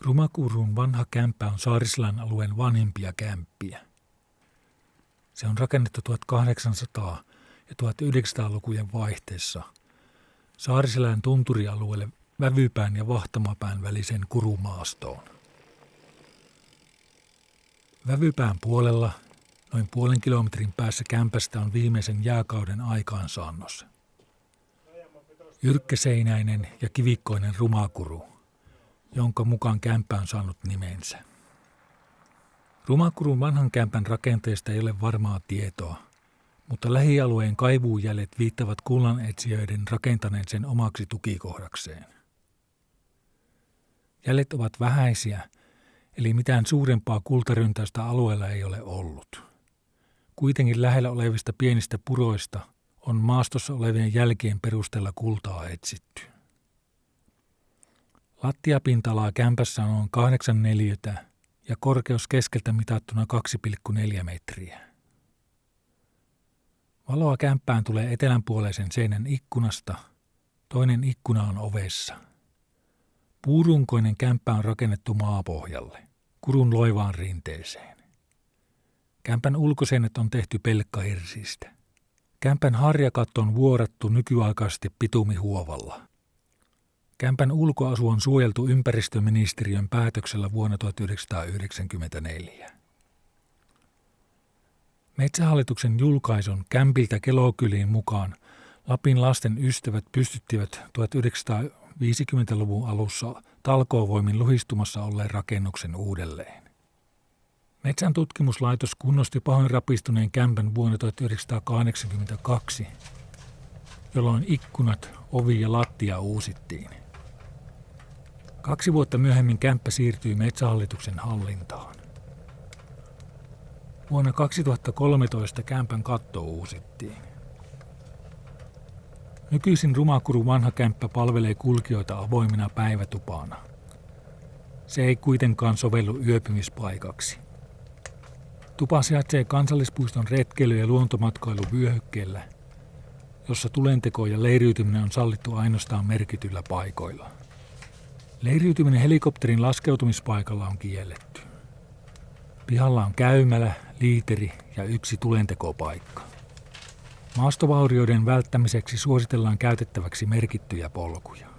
Rumakurun vanha kämppä on Saariselän alueen vanhimpia kämppiä. Se on rakennettu 1800- ja 1900-lukujen vaihteessa Saariselän tunturialueelle Vävypään ja Vahtamapään välisen kurumaastoon. Vävypään puolella, noin puolen kilometrin päässä kämpästä on viimeisen jääkauden aikaansaannos. Jyrkkäseinäinen ja kivikkoinen rumakuru, jonka mukaan kämppä on saanut nimensä. Rumakurun vanhan kämpän rakenteesta ei ole varmaa tietoa, mutta lähialueen kaivuujäljet viittavat kullanetsijöiden rakentaneen sen omaksi tukikohdakseen. Jäljet ovat vähäisiä, eli mitään suurempaa kultaryntäystä alueella ei ole ollut. Kuitenkin lähellä olevista pienistä puroista on maastossa olevien jälkien perusteella kultaa etsitty. Lattiapinta-alaa kämpässä on noin 8 neliötä ja korkeus keskeltä mitattuna 2,4 metriä. Valoa kämppään tulee etelänpuoleisen seinän ikkunasta, toinen ikkuna on ovessa. Puurunkoinen kämppä on rakennettu maapohjalle, kurun loivaan rinteeseen. Kämpän ulkoseinät on tehty pelkkahirsistä. Kämpän harjakatto on vuorattu nykyaikaisesti bitumihuovalla. Kämpän ulkoasu on suojeltu ympäristöministeriön päätöksellä vuonna 1994. Metsähallituksen julkaisun Kämpiltä Kelokyliin mukaan Lapin lasten ystävät pystyttivät 1950-luvun alussa talkoovoimin luhistumassa olleen rakennuksen uudelleen. Metsän tutkimuslaitos kunnosti pahoin rapistuneen kämpän vuonna 1982, jolloin ikkunat, ovi ja lattia uusittiin. 2 vuotta myöhemmin kämppä siirtyi Metsähallituksen hallintaan. Vuonna 2013 kämpän katto uusittiin. Nykyisin Rumakurun vanha kämppä palvelee kulkijoita avoimena päivätupana. Se ei kuitenkaan sovellu yöpymispaikaksi. Tupa sijaitsee kansallispuiston retkeily- ja luontomatkailuvyöhykkeellä, jossa tulenteko ja leiriytyminen on sallittu ainoastaan merkityillä paikoilla. Leiriytyminen helikopterin laskeutumispaikalla on kielletty. Pihalla on käymälä, liiteri ja 1 tulentekopaikka. Maastovaurioiden välttämiseksi suositellaan käytettäväksi merkittyjä polkuja.